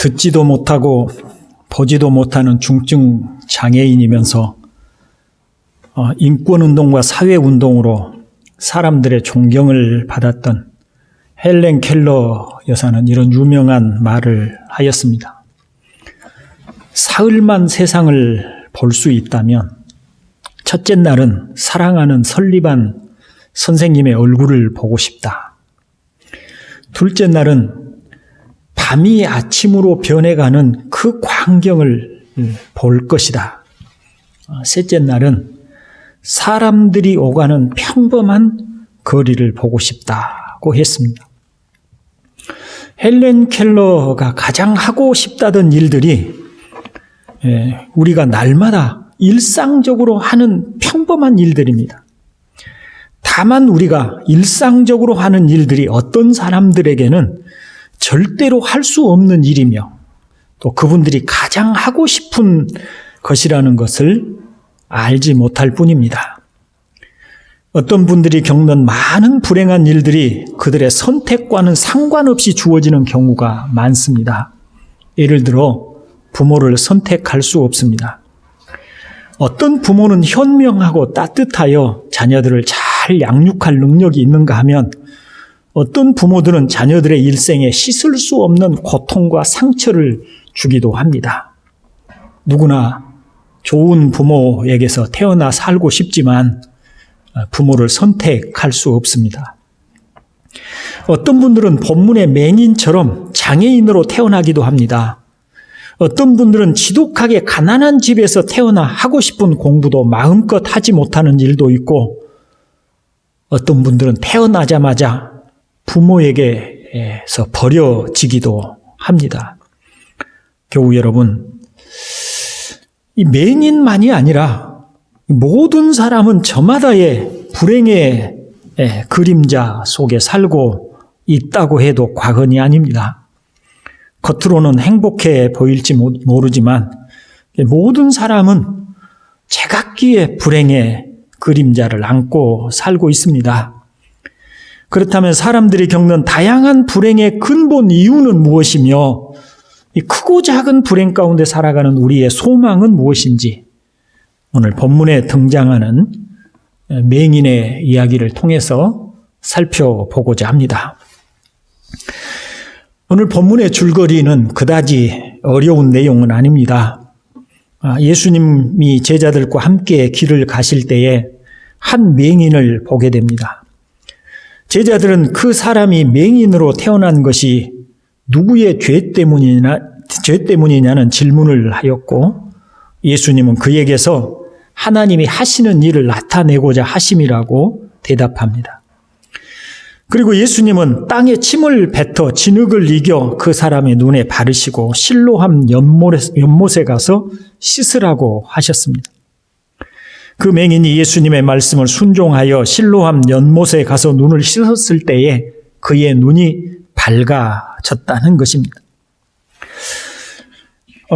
듣지도 못하고 보지도 못하는 중증 장애인이면서 인권운동과 사회운동으로 사람들의 존경을 받았던 헬렌 켈러 여사는 이런 유명한 말을 하였습니다. 사흘만 세상을 볼 수 있다면 첫째 날은 사랑하는 설리반 선생님의 얼굴을 보고 싶다. 둘째 날은 밤이 아침으로 변해가는 그 광경을 볼 것이다. 셋째 날은 사람들이 오가는 평범한 거리를 보고 싶다고 했습니다. 헬렌 켈러가 가장 하고 싶다던 일들이 우리가 날마다 일상적으로 하는 평범한 일들입니다. 다만 우리가 일상적으로 하는 일들이 어떤 사람들에게는 절대로 할 수 없는 일이며 또 그분들이 가장 하고 싶은 것이라는 것을 알지 못할 뿐입니다. 어떤 분들이 겪는 많은 불행한 일들이 그들의 선택과는 상관없이 주어지는 경우가 많습니다. 예를 들어 부모를 선택할 수 없습니다. 어떤 부모는 현명하고 따뜻하여 자녀들을 잘 양육할 능력이 있는가 하면 어떤 부모들은 자녀들의 일생에 씻을 수 없는 고통과 상처를 주기도 합니다. 누구나 좋은 부모에게서 태어나 살고 싶지만 부모를 선택할 수 없습니다. 어떤 분들은 본문의 맹인처럼 장애인으로 태어나기도 합니다. 어떤 분들은 지독하게 가난한 집에서 태어나 하고 싶은 공부도 마음껏 하지 못하는 일도 있고 어떤 분들은 태어나자마자 부모에게서 버려지기도 합니다. 교우 여러분, 이 맹인만이 아니라 모든 사람은 저마다의 불행의 그림자 속에 살고 있다고 해도 과언이 아닙니다. 겉으로는 행복해 보일지 모르지만 모든 사람은 제각기의 불행의 그림자를 안고 살고 있습니다. 그렇다면 사람들이 겪는 다양한 불행의 근본 이유는 무엇이며 이 크고 작은 불행 가운데 살아가는 우리의 소망은 무엇인지 오늘 본문에 등장하는 맹인의 이야기를 통해서 살펴보고자 합니다. 오늘 본문의 줄거리는 그다지 어려운 내용은 아닙니다. 예수님이 제자들과 함께 길을 가실 때에 한 맹인을 보게 됩니다. 제자들은 그 사람이 맹인으로 태어난 것이 누구의 죄 때문이냐는 질문을 하였고 예수님은 그에게서 하나님이 하시는 일을 나타내고자 하심이라고 대답합니다. 그리고 예수님은 땅에 침을 뱉어 진흙을 이겨 그 사람의 눈에 바르시고 실로암 연못에 가서 씻으라고 하셨습니다. 그 맹인이 예수님의 말씀을 순종하여 실로암 연못에 가서 눈을 씻었을 때에 그의 눈이 밝아졌다는 것입니다.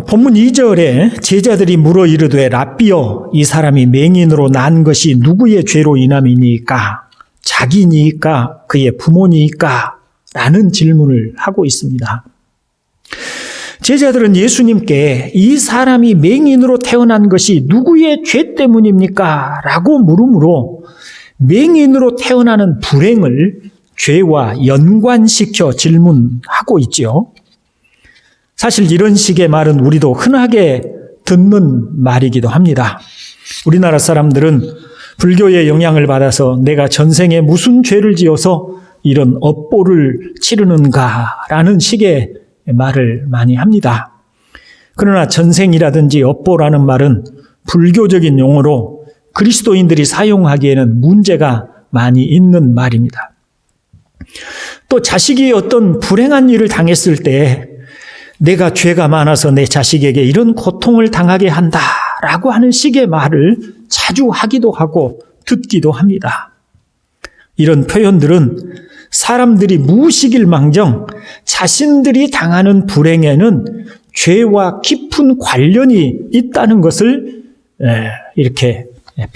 본문 2절에 제자들이 물어 이르되 랍비여 이 사람이 맹인으로 난 것이 누구의 죄로 인함이니까? 자기니까? 그의 부모니까? 라는 질문을 하고 있습니다. 제자들은 예수님께 이 사람이 맹인으로 태어난 것이 누구의 죄 때문입니까? 라고 물으므로 맹인으로 태어나는 불행을 죄와 연관시켜 질문하고 있죠. 사실 이런 식의 말은 우리도 흔하게 듣는 말이기도 합니다. 우리나라 사람들은 불교의 영향을 받아서 내가 전생에 무슨 죄를 지어서 이런 업보를 치르는가라는 식의 말을 많이 합니다. 그러나 전생이라든지 업보라는 말은 불교적인 용어로 그리스도인들이 사용하기에는 문제가 많이 있는 말입니다. 또 자식이 어떤 불행한 일을 당했을 때 내가 죄가 많아서 내 자식에게 이런 고통을 당하게 한다라고 하는 식의 말을 자주 하기도 하고 듣기도 합니다. 이런 표현들은 사람들이 무의식일망정 자신들이 당하는 불행에는 죄와 깊은 관련이 있다는 것을 이렇게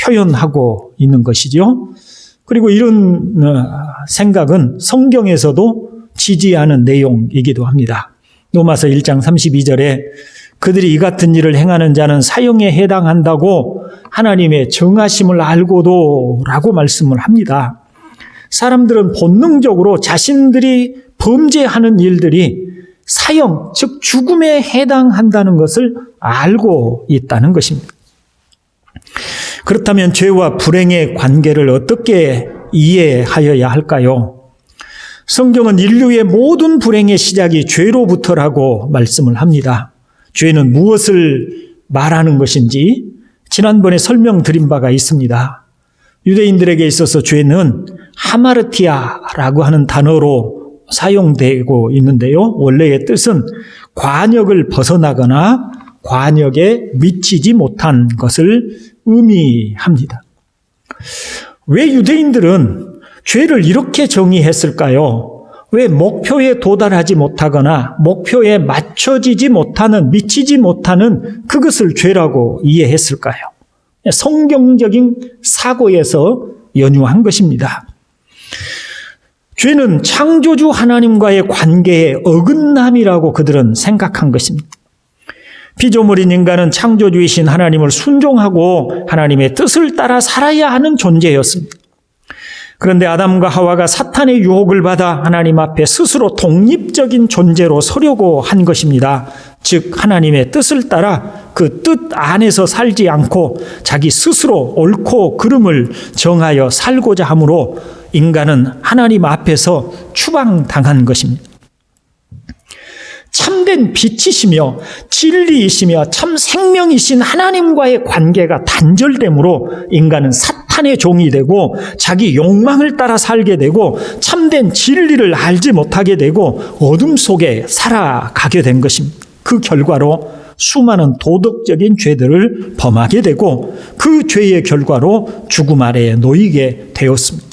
표현하고 있는 것이죠. 그리고 이런 생각은 성경에서도 지지하는 내용이기도 합니다. 로마서 1장 32절에 그들이 이 같은 일을 행하는 자는 사형에 해당한다고 하나님의 정하심을 알고도 라고 말씀을 합니다. 사람들은 본능적으로 자신들이 범죄하는 일들이 사형, 즉 죽음에 해당한다는 것을 알고 있다는 것입니다. 그렇다면 죄와 불행의 관계를 어떻게 이해하여야 할까요? 성경은 인류의 모든 불행의 시작이 죄로부터라고 말씀을 합니다. 죄는 무엇을 말하는 것인지 지난번에 설명드린 바가 있습니다. 유대인들에게 있어서 죄는 하마르티아라고 하는 단어로 사용되고 있는데요. 원래의 뜻은 관역을 벗어나거나 관역에 미치지 못한 것을 의미합니다. 왜 유대인들은 죄를 이렇게 정의했을까요? 왜 목표에 도달하지 못하거나 목표에 맞춰지지 못하는, 미치지 못하는 그것을 죄라고 이해했을까요? 성경적인 사고에서 연유한 것입니다. 죄는 창조주 하나님과의 관계의 어긋남이라고 그들은 생각한 것입니다. 피조물인 인간은 창조주이신 하나님을 순종하고 하나님의 뜻을 따라 살아야 하는 존재였습니다. 그런데 아담과 하와가 사탄의 유혹을 받아 하나님 앞에 스스로 독립적인 존재로 서려고 한 것입니다. 즉 하나님의 뜻을 따라 그 뜻 안에서 살지 않고 자기 스스로 옳고 그름을 정하여 살고자 함으로 인간은 하나님 앞에서 추방당한 것입니다. 참된 빛이시며 진리이시며 참 생명이신 하나님과의 관계가 단절되므로 인간은 사탄의 종이 되고 자기 욕망을 따라 살게 되고 참된 진리를 알지 못하게 되고 어둠 속에 살아가게 된 것입니다. 그 결과로 수많은 도덕적인 죄들을 범하게 되고 그 죄의 결과로 죽음 아래에 놓이게 되었습니다.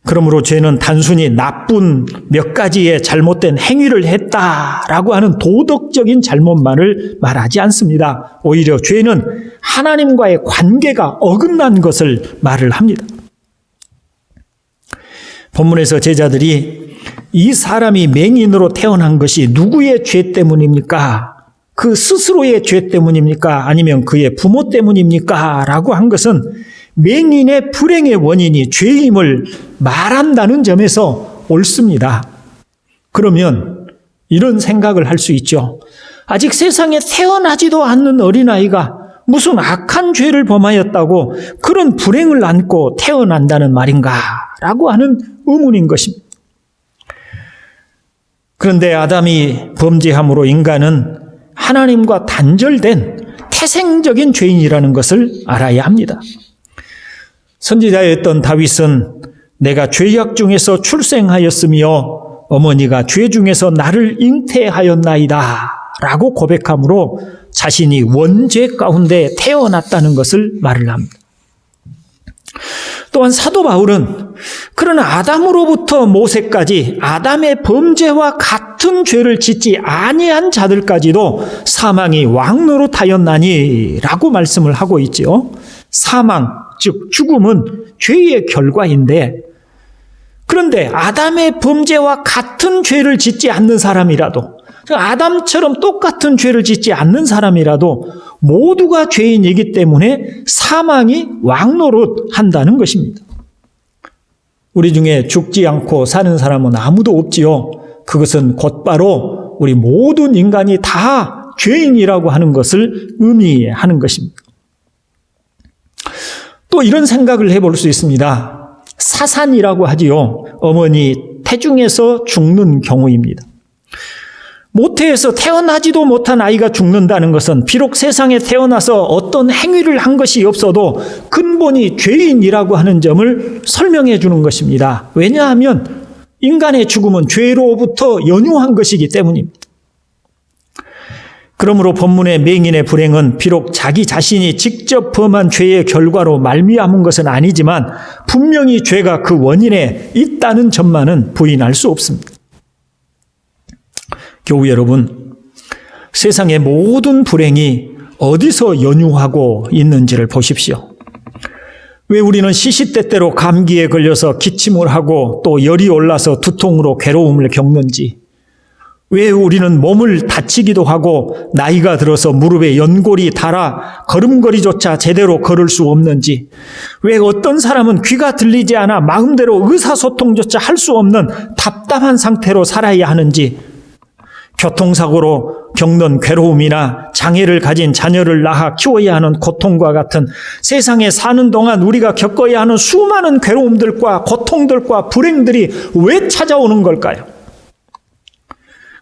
그러므로 죄는 단순히 나쁜 몇 가지의 잘못된 행위를 했다라고 하는 도덕적인 잘못만을 말하지 않습니다. 오히려 죄는 하나님과의 관계가 어긋난 것을 말을 합니다. 본문에서 제자들이 이 사람이 맹인으로 태어난 것이 누구의 죄 때문입니까? 그 스스로의 죄 때문입니까? 아니면 그의 부모 때문입니까? 라고 한 것은 맹인의 불행의 원인이 죄임을 말한다는 점에서 옳습니다. 그러면 이런 생각을 할 수 있죠. 아직 세상에 태어나지도 않는 어린아이가 무슨 악한 죄를 범하였다고 그런 불행을 안고 태어난다는 말인가? 라고 하는 의문인 것입니다. 그런데 아담이 범죄함으로 인간은 하나님과 단절된 태생적인 죄인이라는 것을 알아야 합니다. 선지자였던 다윗은 내가 죄악 중에서 출생하였으며 어머니가 죄 중에서 나를 잉태하였나이다 라고 고백함으로 자신이 원죄 가운데 태어났다는 것을 말을 합니다. 또한 사도 바울은 그러나 아담으로부터 모세까지 아담의 범죄와 같은 죄를 짓지 아니한 자들까지도 사망이 왕노릇하였나니 라고 말씀을 하고 있죠. 사망, 즉 죽음은 죄의 결과인데 그런데 아담의 범죄와 같은 죄를 짓지 않는 사람이라도 아담처럼 똑같은 죄를 짓지 않는 사람이라도 모두가 죄인이기 때문에 사망이 왕노릇한다는 것입니다. 우리 중에 죽지 않고 사는 사람은 아무도 없지요. 그것은 곧바로 우리 모든 인간이 다 죄인이라고 하는 것을 의미하는 것입니다. 또 이런 생각을 해볼 수 있습니다. 사산이라고 하지요. 어머니 태중에서 죽는 경우입니다. 모태에서 태어나지도 못한 아이가 죽는다는 것은 비록 세상에 태어나서 어떤 행위를 한 것이 없어도 근본이 죄인이라고 하는 점을 설명해 주는 것입니다. 왜냐하면 인간의 죽음은 죄로부터 연유한 것이기 때문입니다. 그러므로 본문의 맹인의 불행은 비록 자기 자신이 직접 범한 죄의 결과로 말미암은 것은 아니지만 분명히 죄가 그 원인에 있다는 점만은 부인할 수 없습니다. 교우 여러분, 세상의 모든 불행이 어디서 연유하고 있는지를 보십시오. 왜 우리는 시시때때로 감기에 걸려서 기침을 하고 또 열이 올라서 두통으로 괴로움을 겪는지, 왜 우리는 몸을 다치기도 하고 나이가 들어서 무릎에 연골이 닳아 걸음걸이조차 제대로 걸을 수 없는지, 왜 어떤 사람은 귀가 들리지 않아 마음대로 의사소통조차 할 수 없는 답답한 상태로 살아야 하는지, 교통사고로 겪는 괴로움이나 장애를 가진 자녀를 낳아 키워야 하는 고통과 같은 세상에 사는 동안 우리가 겪어야 하는 수많은 괴로움들과 고통들과 불행들이 왜 찾아오는 걸까요?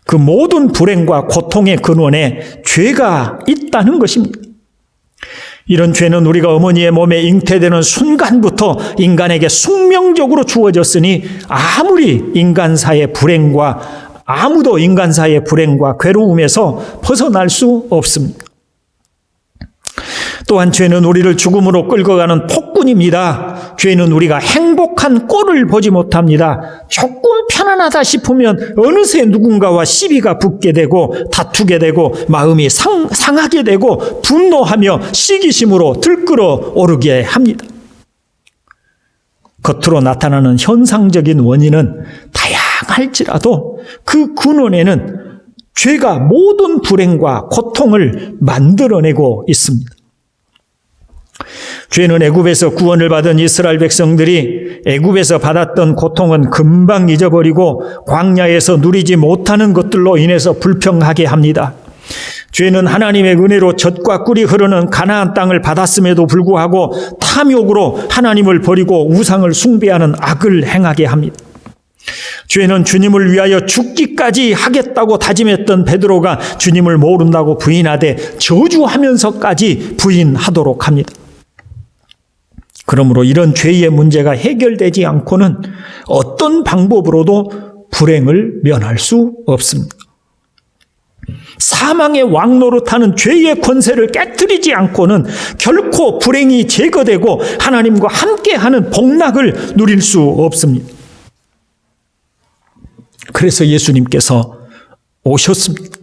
그 모든 불행과 고통의 근원에 죄가 있다는 것입니다. 이런 죄는 우리가 어머니의 몸에 잉태되는 순간부터 인간에게 숙명적으로 주어졌으니 아무도 인간사의 불행과 괴로움에서 벗어날 수 없습니다. 또한 죄는 우리를 죽음으로 끌고 가는 폭군입니다. 죄는 우리가 행복한 꼴을 보지 못합니다. 조금 편안하다 싶으면 어느새 누군가와 시비가 붙게 되고 다투게 되고 마음이 상하게 되고 분노하며 시기심으로 들끓어 오르게 합니다. 겉으로 나타나는 현상적인 원인은 다양할지라도 그 근원에는 죄가 모든 불행과 고통을 만들어내고 있습니다. 죄는 애굽에서 구원을 받은 이스라엘 백성들이 애굽에서 받았던 고통은 금방 잊어버리고 광야에서 누리지 못하는 것들로 인해서 불평하게 합니다. 죄는 하나님의 은혜로 젖과 꿀이 흐르는 가나안 땅을 받았음에도 불구하고 탐욕으로 하나님을 버리고 우상을 숭배하는 악을 행하게 합니다. 죄는 주님을 위하여 죽기까지 하겠다고 다짐했던 베드로가 주님을 모른다고 부인하되 저주하면서까지 부인하도록 합니다. 그러므로 이런 죄의 문제가 해결되지 않고는 어떤 방법으로도 불행을 면할 수 없습니다. 사망의 왕노릇하는 죄의 권세를 깨뜨리지 않고는 결코 불행이 제거되고 하나님과 함께하는 복락을 누릴 수 없습니다. 그래서 예수님께서 오셨습니다.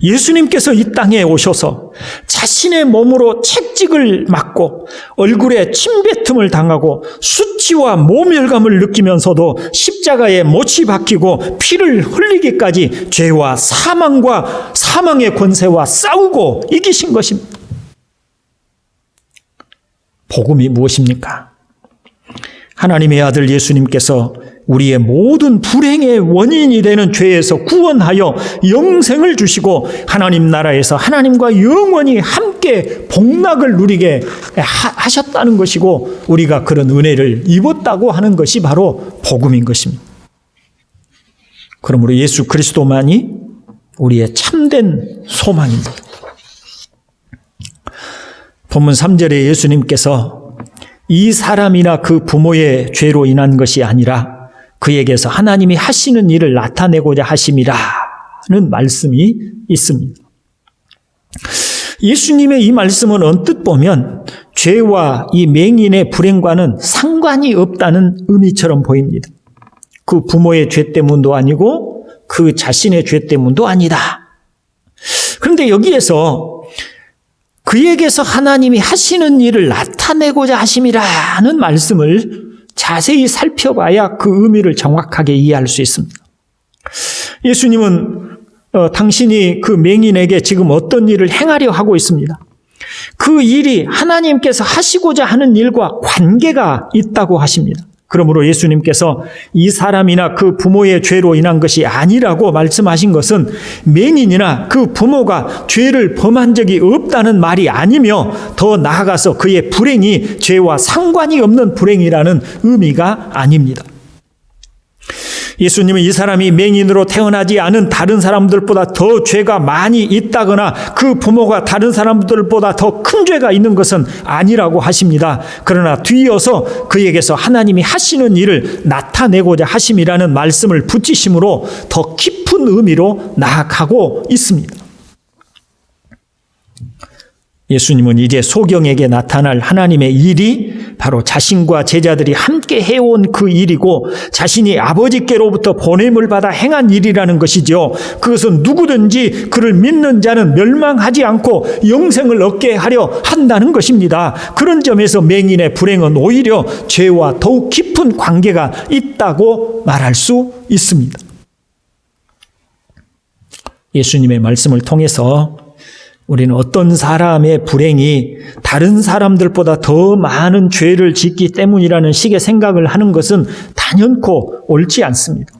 예수님께서 이 땅에 오셔서 자신의 몸으로 채찍을 맞고 얼굴에 침뱉음을 당하고 수치와 모멸감을 느끼면서도 십자가에 못이 박히고 피를 흘리기까지 죄와 사망과 사망의 권세와 싸우고 이기신 것입니다. 복음이 무엇입니까? 하나님의 아들 예수님께서 우리의 모든 불행의 원인이 되는 죄에서 구원하여 영생을 주시고 하나님 나라에서 하나님과 영원히 함께 복락을 누리게 하셨다는 것이고 우리가 그런 은혜를 입었다고 하는 것이 바로 복음인 것입니다. 그러므로 예수 그리스도만이 우리의 참된 소망입니다. 본문 3절에 예수님께서 이 사람이나 그 부모의 죄로 인한 것이 아니라 그에게서 하나님이 하시는 일을 나타내고자 하심이라는 말씀이 있습니다. 예수님의 이 말씀은 언뜻 보면 죄와 이 맹인의 불행과는 상관이 없다는 의미처럼 보입니다. 그 부모의 죄 때문도 아니고 그 자신의 죄 때문도 아니다. 그런데 여기에서 그에게서 하나님이 하시는 일을 나타내고자 하심이라는 말씀을 자세히 살펴봐야 그 의미를 정확하게 이해할 수 있습니다. 예수님은 당신이 그 맹인에게 지금 어떤 일을 행하려 하고 있습니다. 그 일이 하나님께서 하시고자 하는 일과 관계가 있다고 하십니다. 그러므로 예수님께서 이 사람이나 그 부모의 죄로 인한 것이 아니라고 말씀하신 것은 맹인이나 그 부모가 죄를 범한 적이 없다는 말이 아니며 더 나아가서 그의 불행이 죄와 상관이 없는 불행이라는 의미가 아닙니다. 예수님은 이 사람이 맹인으로 태어나지 않은 다른 사람들보다 더 죄가 많이 있다거나 그 부모가 다른 사람들보다 더 큰 죄가 있는 것은 아니라고 하십니다. 그러나 뒤이어서 그에게서 하나님이 하시는 일을 나타내고자 하심이라는 말씀을 붙이심으로 더 깊은 의미로 나아가고 있습니다. 예수님은 이제 소경에게 나타날 하나님의 일이 바로 자신과 제자들이 함께 해온 그 일이고 자신이 아버지께로부터 보냄을 받아 행한 일이라는 것이죠. 그것은 누구든지 그를 믿는 자는 멸망하지 않고 영생을 얻게 하려 한다는 것입니다. 그런 점에서 맹인의 불행은 오히려 죄와 더욱 깊은 관계가 있다고 말할 수 있습니다. 예수님의 말씀을 통해서 우리는 어떤 사람의 불행이 다른 사람들보다 더 많은 죄를 짓기 때문이라는 식의 생각을 하는 것은 단연코 옳지 않습니다.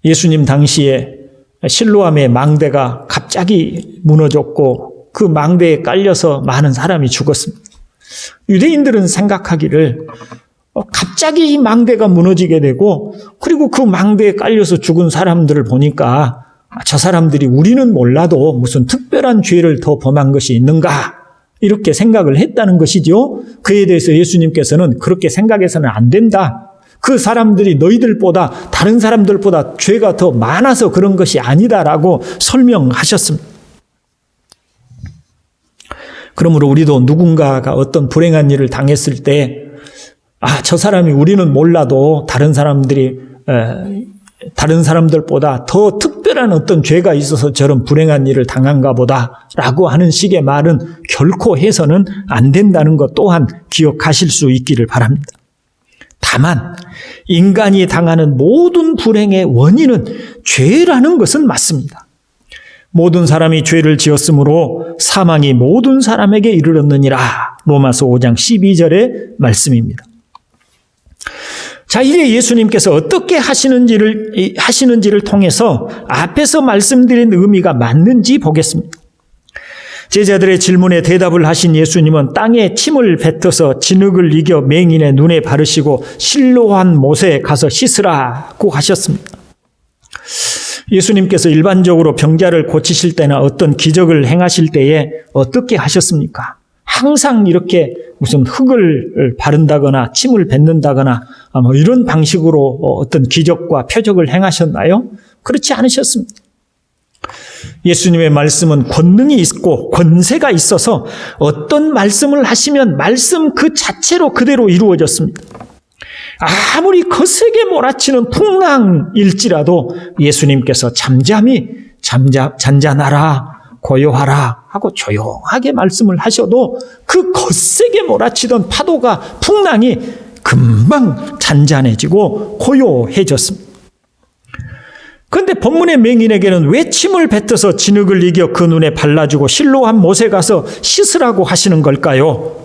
예수님 당시에 실로암의 망대가 갑자기 무너졌고 그 망대에 깔려서 많은 사람이 죽었습니다. 유대인들은 생각하기를 갑자기 이 망대가 무너지게 되고 그리고 그 망대에 깔려서 죽은 사람들을 보니까 저 사람들이 우리는 몰라도 무슨 특별한 죄를 더 범한 것이 있는가 이렇게 생각을 했다는 것이죠. 그에 대해서 예수님께서는 그렇게 생각해서는 안 된다. 그 사람들이 너희들보다 다른 사람들보다 죄가 더 많아서 그런 것이 아니다라고 설명하셨습니다. 그러므로 우리도 누군가가 어떤 불행한 일을 당했을 때 저 사람이 우리는 몰라도 다른 사람들보다 더 특별한 어떤 죄가 있어서 저런 불행한 일을 당한가 보다라고 하는 식의 말은 결코 해서는 안 된다는 것 또한 기억하실 수 있기를 바랍니다. 다만 인간이 당하는 모든 불행의 원인은 죄라는 것은 맞습니다. 모든 사람이 죄를 지었으므로 사망이 모든 사람에게 이르렀느니라. 로마서 5장 12절의 말씀입니다. 자, 이게 예수님께서 어떻게 하시는지를 통해서 앞에서 말씀드린 의미가 맞는지 보겠습니다. 제자들의 질문에 대답을 하신 예수님은 땅에 침을 뱉어서 진흙을 이겨 맹인의 눈에 바르시고 실로한 못에 가서 씻으라고 하셨습니다. 예수님께서 일반적으로 병자를 고치실 때나 어떤 기적을 행하실 때에 어떻게 하셨습니까? 항상 이렇게 무슨 흙을 바른다거나 침을 뱉는다거나 이런 방식으로 어떤 기적과 표적을 행하셨나요? 그렇지 않으셨습니다. 예수님의 말씀은 권능이 있고 권세가 있어서 어떤 말씀을 하시면 말씀 그 자체로 그대로 이루어졌습니다. 아무리 거세게 몰아치는 풍랑일지라도 예수님께서 잠잠히 잔잔하라 고요하라 하고 조용하게 말씀을 하셔도 그 거세게 몰아치던 파도가 풍랑이 금방 잔잔해지고 고요해졌습니다. 그런데 본문의 맹인에게는 왜 침을 뱉어서 진흙을 이겨 그 눈에 발라주고 실로한 못에 가서 씻으라고 하시는 걸까요?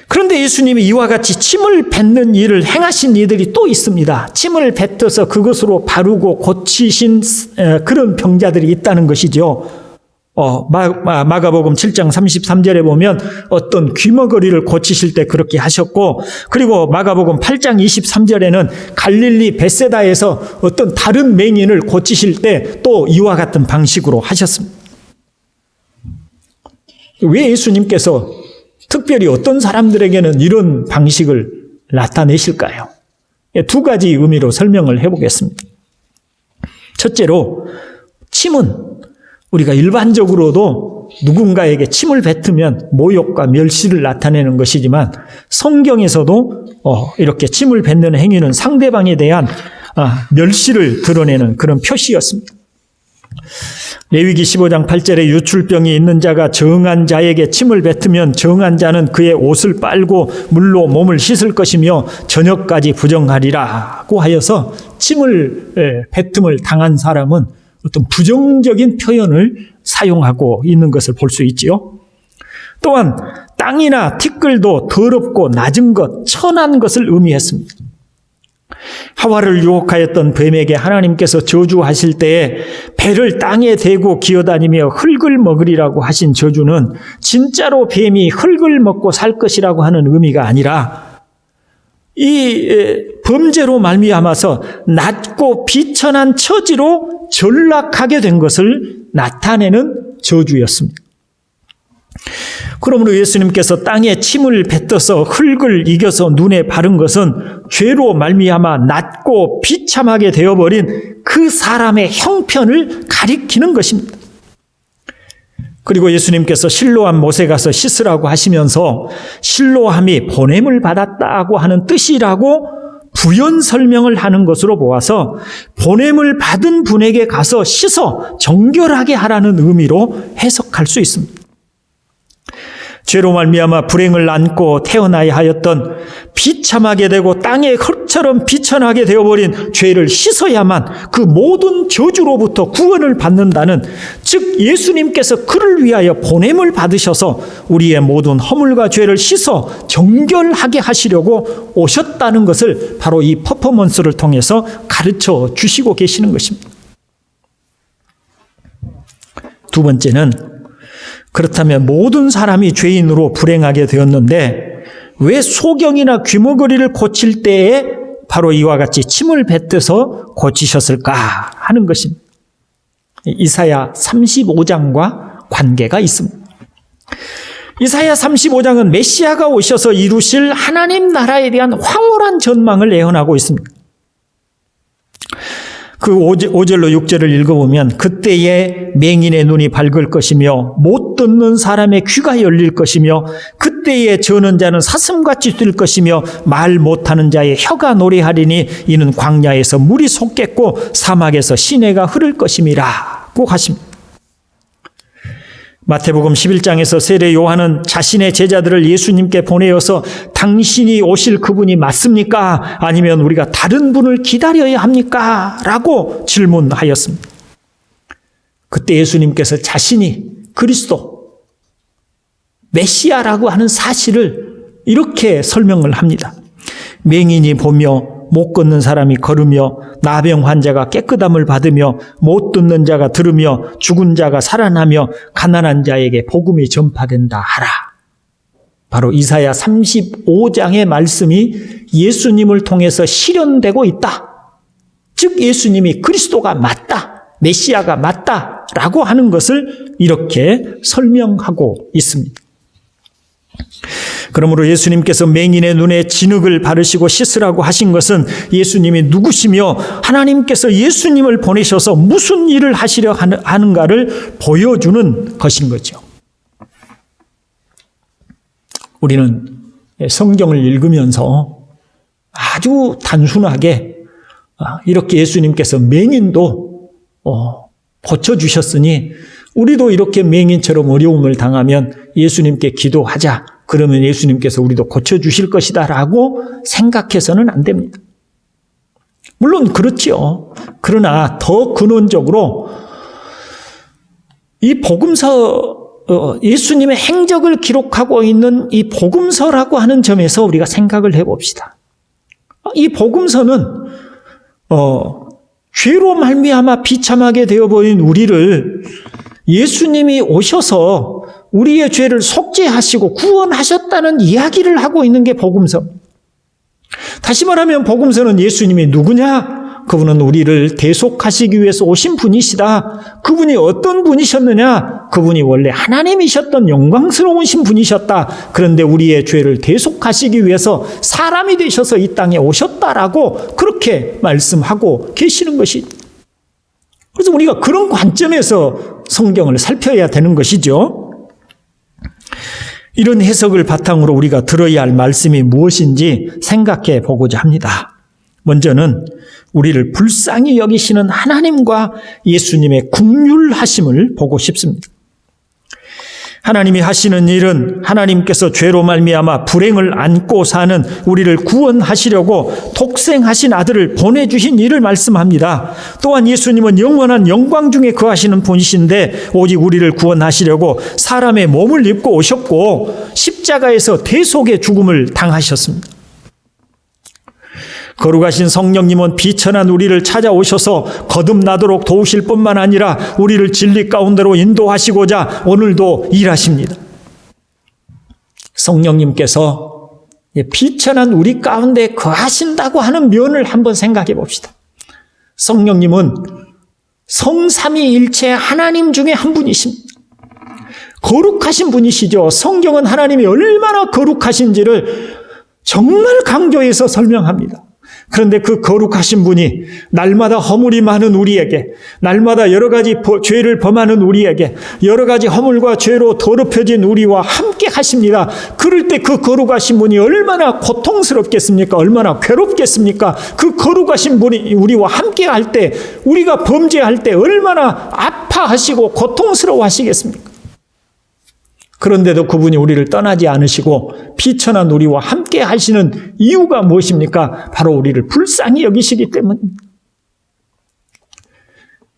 그런데 예수님이 이와 같이 침을 뱉는 일을 행하신 이들이 또 있습니다. 침을 뱉어서 그것으로 바르고 고치신 그런 병자들이 있다는 것이죠. 마가복음 7장 33절에 보면 어떤 귀머거리를 고치실 때 그렇게 하셨고, 그리고 마가복음 8장 23절에는 갈릴리 벳세다에서 어떤 다른 맹인을 고치실 때 또 이와 같은 방식으로 하셨습니다. 왜 예수님께서 특별히 어떤 사람들에게는 이런 방식을 나타내실까요? 두 가지 의미로 설명을 해보겠습니다. 첫째로, 침은 우리가 일반적으로도 누군가에게 침을 뱉으면 모욕과 멸시를 나타내는 것이지만 성경에서도 이렇게 침을 뱉는 행위는 상대방에 대한 멸시를 드러내는 그런 표시였습니다. 레위기 15장 8절에 유출병이 있는 자가 정한 자에게 침을 뱉으면 정한 자는 그의 옷을 빨고 물로 몸을 씻을 것이며 저녁까지 부정하리라고 하여서 침을 뱉음을 당한 사람은 어떤 부정적인 표현을 사용하고 있는 것을 볼 수 있지요. 또한 땅이나 티끌도 더럽고 낮은 것, 천한 것을 의미했습니다. 하와를 유혹하였던 뱀에게 하나님께서 저주하실 때에 배를 땅에 대고 기어다니며 흙을 먹으리라고 하신 저주는 진짜로 뱀이 흙을 먹고 살 것이라고 하는 의미가 아니라 이 범죄로 말미암아서 낮고 비천한 처지로 전락하게 된 것을 나타내는 저주였습니다. 그러므로 예수님께서 땅에 침을 뱉어서 흙을 이겨서 눈에 바른 것은 죄로 말미암아 낮고 비참하게 되어버린 그 사람의 형편을 가리키는 것입니다. 그리고 예수님께서 실로암 못에 가서 씻으라고 하시면서 실로암이 보냄을 받았다고 하는 뜻이라고 부연 설명을 하는 것으로 보아서 보냄을 받은 분에게 가서 씻어 정결하게 하라는 의미로 해석할 수 있습니다. 죄로 말미암아 불행을 안고 태어나야 하였던 비참하게 되고 땅에 흙처럼 비천하게 되어버린 죄를 씻어야만 그 모든 저주로부터 구원을 받는다는, 즉 예수님께서 그를 위하여 보냄을 받으셔서 우리의 모든 허물과 죄를 씻어 정결하게 하시려고 오셨다는 것을 바로 이 퍼포먼스를 통해서 가르쳐 주시고 계시는 것입니다. 두 번째는, 그렇다면 모든 사람이 죄인으로 불행하게 되었는데 왜 소경이나 귀머거리를 고칠 때에 바로 이와 같이 침을 뱉어서 고치셨을까 하는 것입니다. 이사야 35장과 관계가 있습니다. 이사야 35장은 메시아가 오셔서 이루실 하나님 나라에 대한 황홀한 전망을 예언하고 있습니다. 그 5절로 6절을 읽어보면, 그때에 맹인의 눈이 밝을 것이며 못 듣는 사람의 귀가 열릴 것이며 그때에 저는 자는 사슴같이 뛸 것이며 말 못하는 자의 혀가 노래하리니 이는 광야에서 물이 솟겠고 사막에서 시내가 흐를 것임이라고 하십니다. 마태복음 11장에서 세례 요한은 자신의 제자들을 예수님께 보내어서 당신이 오실 그분이 맞습니까? 아니면 우리가 다른 분을 기다려야 합니까? 라고 질문하였습니다. 그때 예수님께서 자신이 그리스도, 메시아라고 하는 사실을 이렇게 설명을 합니다. 맹인이 보며 못 걷는 사람이 걸으며 나병 환자가 깨끗함을 받으며 못 듣는 자가 들으며 죽은 자가 살아나며 가난한 자에게 복음이 전파된다 하라. 바로 이사야 35장의 말씀이 예수님을 통해서 실현되고 있다. 즉 예수님이 그리스도가 맞다, 메시아가 맞다라고 하는 것을 이렇게 설명하고 있습니다. 그러므로 예수님께서 맹인의 눈에 진흙을 바르시고 씻으라고 하신 것은 예수님이 누구시며 하나님께서 예수님을 보내셔서 무슨 일을 하시려 하는가를 보여주는 것인 거죠. 우리는 성경을 읽으면서 아주 단순하게 이렇게 예수님께서 맹인도 고쳐주셨으니 우리도 이렇게 맹인처럼 어려움을 당하면 예수님께 기도하자. 그러면 예수님께서 우리도 고쳐주실 것이다 라고 생각해서는 안 됩니다. 물론 그렇지요. 그러나 더 근원적으로 이 복음서, 예수님의 행적을 기록하고 있는 이 복음서라고 하는 점에서 우리가 생각을 해봅시다. 이 복음서는 죄로 말미암아 비참하게 되어버린 우리를 예수님이 오셔서 우리의 죄를 속죄하시고 구원하셨다는 이야기를 하고 있는 게 복음서. 다시 말하면 복음서는 예수님이 누구냐? 그분은 우리를 대속하시기 위해서 오신 분이시다. 그분이 어떤 분이셨느냐? 그분이 원래 하나님이셨던 영광스러우신 분이셨다. 그런데 우리의 죄를 대속하시기 위해서 사람이 되셔서 이 땅에 오셨다라고 그렇게 말씀하고 계시는 것이. 그래서 우리가 그런 관점에서 성경을 살펴야 되는 것이죠. 이런 해석을 바탕으로 우리가 들어야 할 말씀이 무엇인지 생각해 보고자 합니다. 먼저는 우리를 불쌍히 여기시는 하나님과 예수님의 긍휼하심을 보고 싶습니다. 하나님이 하시는 일은 하나님께서 죄로 말미암아 불행을 안고 사는 우리를 구원하시려고 독생하신 아들을 보내주신 일을 말씀합니다. 또한 예수님은 영원한 영광 중에 거하시는 분이신데 오직 우리를 구원하시려고 사람의 몸을 입고 오셨고 십자가에서 대속의 죽음을 당하셨습니다. 거룩하신 성령님은 비천한 우리를 찾아오셔서 거듭나도록 도우실 뿐만 아니라 우리를 진리 가운데로 인도하시고자 오늘도 일하십니다. 성령님께서 비천한 우리 가운데 거하신다고 하는 면을 한번 생각해 봅시다. 성령님은 성삼위일체 하나님 중에 한 분이십니다. 거룩하신 분이시죠. 성경은 하나님이 얼마나 거룩하신지를 정말 강조해서 설명합니다. 그런데 그 거룩하신 분이 날마다 허물이 많은 우리에게, 날마다 여러 가지 죄를 범하는 우리에게, 여러 가지 허물과 죄로 더럽혀진 우리와 함께 하십니다. 그럴 때 그 거룩하신 분이 얼마나 고통스럽겠습니까? 얼마나 괴롭겠습니까? 그 거룩하신 분이 우리와 함께 할 때, 우리가 범죄할 때 얼마나 아파하시고 고통스러워 하시겠습니까? 그런데도 그분이 우리를 떠나지 않으시고 비천한 우리와 함께 하시는 이유가 무엇입니까? 바로 우리를 불쌍히 여기시기 때문입니다.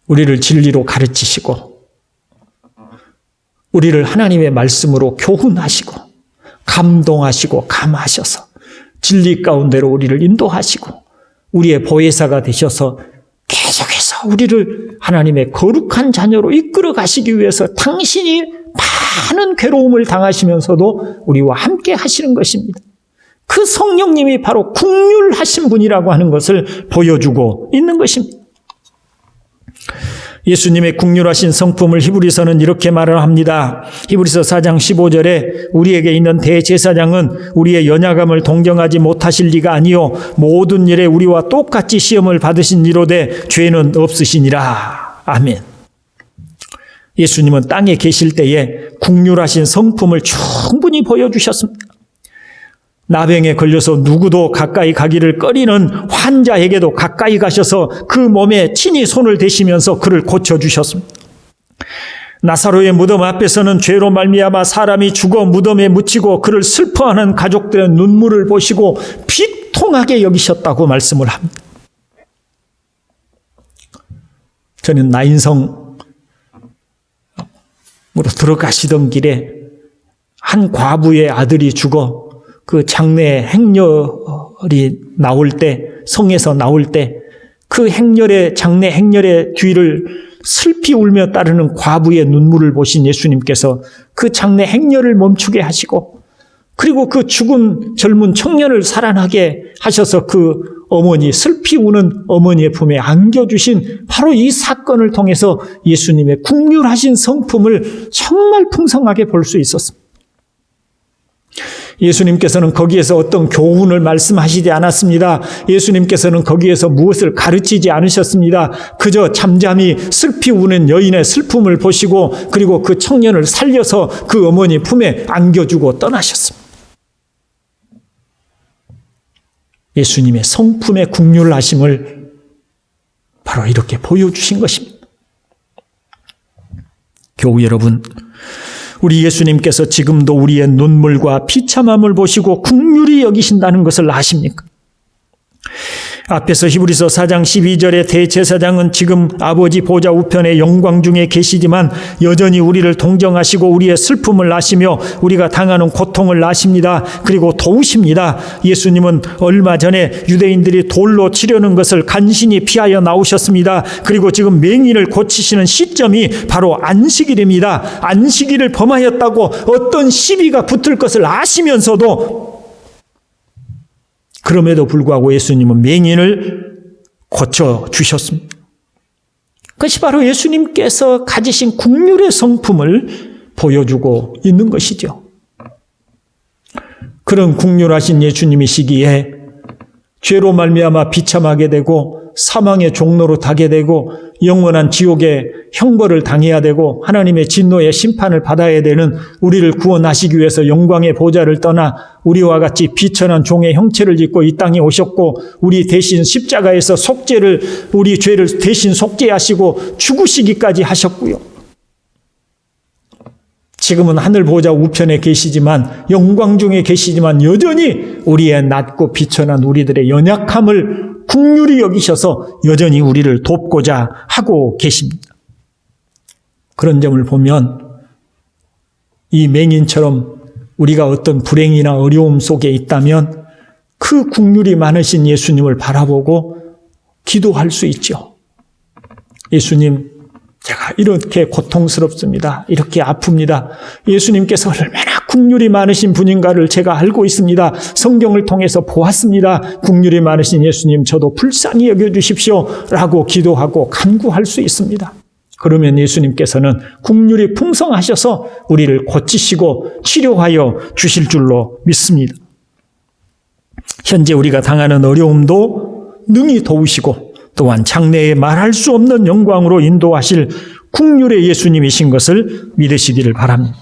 우리를 진리로 가르치시고 우리를 하나님의 말씀으로 교훈하시고 감동하시고 감하셔서 진리 가운데로 우리를 인도하시고 우리의 보혜사가 되셔서 계속해서 우리를 하나님의 거룩한 자녀로 이끌어 가시기 위해서 당신이 많은 괴로움을 당하시면서도 우리와 함께 하시는 것입니다. 그 성령님이 바로 긍휼하신 분이라고 하는 것을 보여주고 있는 것입니다. 예수님의 긍휼하신 성품을 히브리서는 이렇게 말을 합니다. 히브리서 4장 15절에 우리에게 있는 대제사장은 우리의 연약함을 동정하지 못하실 리가 아니요 모든 일에 우리와 똑같이 시험을 받으신 이로되 죄는 없으시니라. 아멘. 예수님은 땅에 계실 때에 긍휼하신 성품을 충분히 보여주셨습니다. 나병에 걸려서 누구도 가까이 가기를 꺼리는 환자에게도 가까이 가셔서 그 몸에 친히 손을 대시면서 그를 고쳐주셨습니다. 나사로의 무덤 앞에서는 죄로 말미암아 사람이 죽어 무덤에 묻히고 그를 슬퍼하는 가족들의 눈물을 보시고 비통하게 여기셨다고 말씀을 합니다. 저는 나인성으로 들어가시던 길에 한 과부의 아들이 죽어 그 장례 행렬이 나올 때, 성에서 나올 때, 그 행렬의, 장례 행렬의 뒤를 슬피 울며 따르는 과부의 눈물을 보신 예수님께서 그 장례 행렬을 멈추게 하시고, 그리고 그 죽은 젊은 청년을 살아나게 하셔서 그 어머니, 슬피 우는 어머니의 품에 안겨주신 바로 이 사건을 통해서 예수님의 긍휼하신 성품을 정말 풍성하게 볼 수 있었습니다. 예수님께서는 거기에서 어떤 교훈을 말씀하시지 않았습니다. 예수님께서는 거기에서 무엇을 가르치지 않으셨습니다. 그저 잠잠히 슬피 우는 여인의 슬픔을 보시고 그리고 그 청년을 살려서 그 어머니 품에 안겨주고 떠나셨습니다. 예수님의 성품의 긍휼하심을 바로 이렇게 보여주신 것입니다. 교우 여러분, 우리 예수님께서 지금도 우리의 눈물과 비참함을 보시고 긍휼히 여기신다는 것을 아십니까? 앞에서 히브리서 4장 12절의 대제사장은 지금 아버지 보좌 우편의 영광 중에 계시지만 여전히 우리를 동정하시고 우리의 슬픔을 아시며 우리가 당하는 고통을 아십니다. 그리고 도우십니다. 예수님은 얼마 전에 유대인들이 돌로 치려는 것을 간신히 피하여 나오셨습니다. 그리고 지금 맹인을 고치시는 시점이 바로 안식일입니다. 안식일을 범하였다고 어떤 시비가 붙을 것을 아시면서도 그럼에도 불구하고 예수님은 맹인을 고쳐주셨습니다. 그것이 바로 예수님께서 가지신 긍휼의 성품을 보여주고 있는 것이죠. 그런 긍휼하신 예수님이시기에 죄로 말미암아 비참하게 되고 사망의 종로로 가게 되고 영원한 지옥의 형벌을 당해야 되고 하나님의 진노의 심판을 받아야 되는 우리를 구원하시기 위해서 영광의 보좌를 떠나 우리와 같이 비천한 종의 형체를 짓고 이 땅에 오셨고 우리 대신 십자가에서 속죄를 우리 죄를 대신 속죄하시고 죽으시기까지 하셨고요. 지금은 하늘 보좌 우편에 계시지만 영광 중에 계시지만 여전히 우리의 낮고 비천한 우리들의 연약함을 긍휼히 여기셔서 여전히 우리를 돕고자 하고 계십니다. 그런 점을 보면 이 맹인처럼 우리가 어떤 불행이나 어려움 속에 있다면 그 긍휼이 많으신 예수님을 바라보고 기도할 수 있죠. 예수님, 제가 이렇게 고통스럽습니다. 이렇게 아픕니다. 예수님께서 얼마나 긍휼이 많으신 분인가를 제가 알고 있습니다. 성경을 통해서 보았습니다. 긍휼이 많으신 예수님, 저도 불쌍히 여겨주십시오. 라고 기도하고 간구할 수 있습니다. 그러면 예수님께서는 긍휼이 풍성하셔서 우리를 고치시고 치료하여 주실 줄로 믿습니다. 현재 우리가 당하는 어려움도 능히 도우시고 또한 장래에 말할 수 없는 영광으로 인도하실 긍휼의 예수님이신 것을 믿으시기를 바랍니다.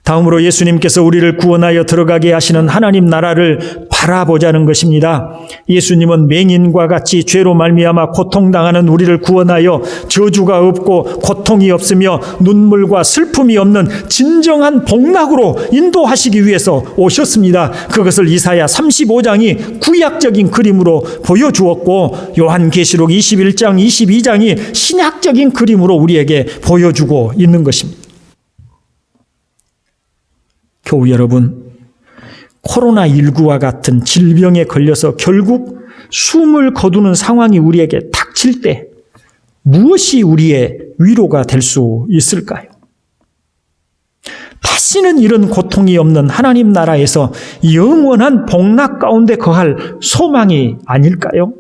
다음으로 예수님께서 우리를 구원하여 들어가게 하시는 하나님 나라를 바라보자는 것입니다. 예수님은 맹인과 같이 죄로 말미암아 고통당하는 우리를 구원하여 저주가 없고 고통이 없으며 눈물과 슬픔이 없는 진정한 복락으로 인도하시기 위해서 오셨습니다. 그것을 이사야 35장이 구약적인 그림으로 보여주었고 요한계시록 21장, 22장이 신약적인 그림으로 우리에게 보여주고 있는 것입니다. 교우 여러분, 코로나19와 같은 질병에 걸려서 결국 숨을 거두는 상황이 우리에게 닥칠 때 무엇이 우리의 위로가 될 수 있을까요? 다시는 이런 고통이 없는 하나님 나라에서 영원한 복락 가운데 거할 소망이 아닐까요?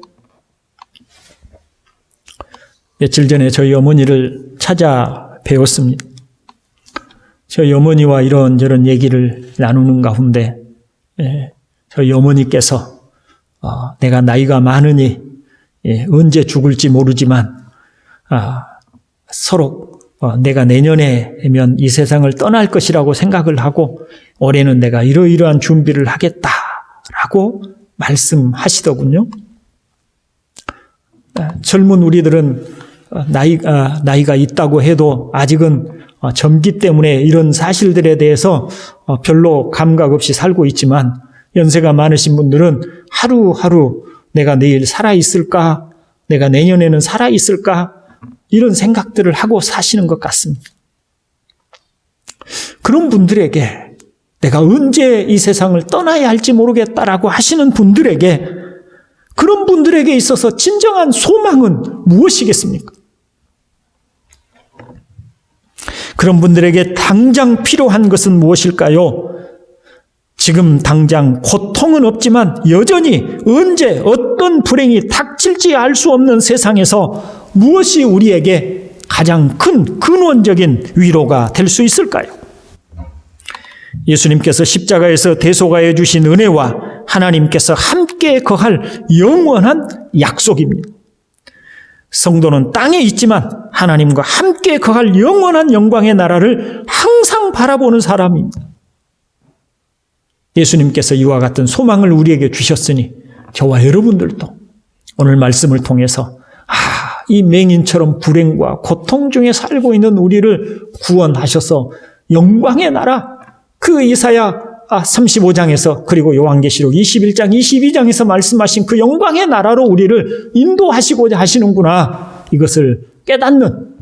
며칠 전에 저희 어머니를 찾아뵈었습니다. 저희 어머니와 이런저런 얘기를 나누는 가운데 저희 어머니께서 내가 나이가 많으니 언제 죽을지 모르지만 서로 내가 내년에면 이 세상을 떠날 것이라고 생각을 하고 올해는 내가 이러이러한 준비를 하겠다라고 말씀하시더군요. 젊은 우리들은 나이가 있다고 해도 아직은 젊기 때문에 이런 사실들에 대해서 별로 감각 없이 살고 있지만 연세가 많으신 분들은 하루하루 내가 내일 살아있을까? 내가 내년에는 살아있을까? 이런 생각들을 하고 사시는 것 같습니다. 그런 분들에게 내가 언제 이 세상을 떠나야 할지 모르겠다라고 하시는 분들에게 그런 분들에게 있어서 진정한 소망은 무엇이겠습니까? 그런 분들에게 당장 필요한 것은 무엇일까요? 지금 당장 고통은 없지만 여전히 언제 어떤 불행이 닥칠지 알 수 없는 세상에서 무엇이 우리에게 가장 큰 근원적인 위로가 될 수 있을까요? 예수님께서 십자가에서 대속하여 주신 은혜와 하나님께서 함께 거할 영원한 약속입니다. 성도는 땅에 있지만 하나님과 함께 거할 영원한 영광의 나라를 항상 바라보는 사람입니다. 예수님께서 이와 같은 소망을 우리에게 주셨으니 저와 여러분들도 오늘 말씀을 통해서 이 맹인처럼 불행과 고통 중에 살고 있는 우리를 구원하셔서 영광의 나라, 그 이사야 35장에서 그리고 요한계시록 21장, 22장에서 말씀하신 그 영광의 나라로 우리를 인도하시고자 하시는구나. 이것을 깨닫는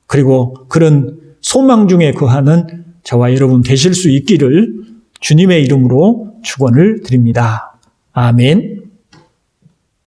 그리고 그런 소망 중에 거하는 저와 여러분 되실 수 있기를 주님의 이름으로 축원을 드립니다. 아멘.